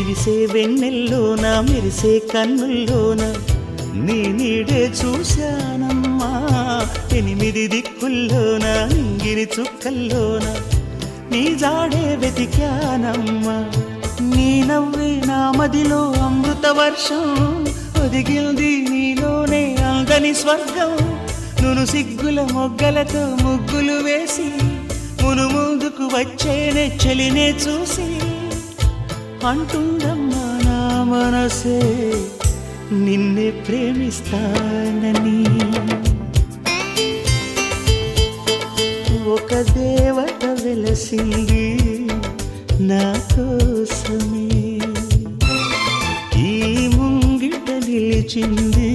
విరిసే వెన్నెల్లోన మెరిసే కన్నుల్లోన నీ నీడే చూశానమ్మా 8 దిక్కుల్లోన నింగిరి చుక్కల్లోన నీ జాడే వెతికానమ్మా నీ నవ్వే నా మదిలో అమృత వర్షం ఒదిగింది నీలోనే అందని స్వర్గం నును సిగ్గుల మొగ్గలతో ముగ్గులు వేసి మును ముందుకు వచ్చేనే చెలినే చూసి అంటుందమ్మా నా మనసే నిన్నే ప్రేమిస్తానని ఒక దేవత వెలసింది నా కోసమే ఈ ముంగిట నిలిచింది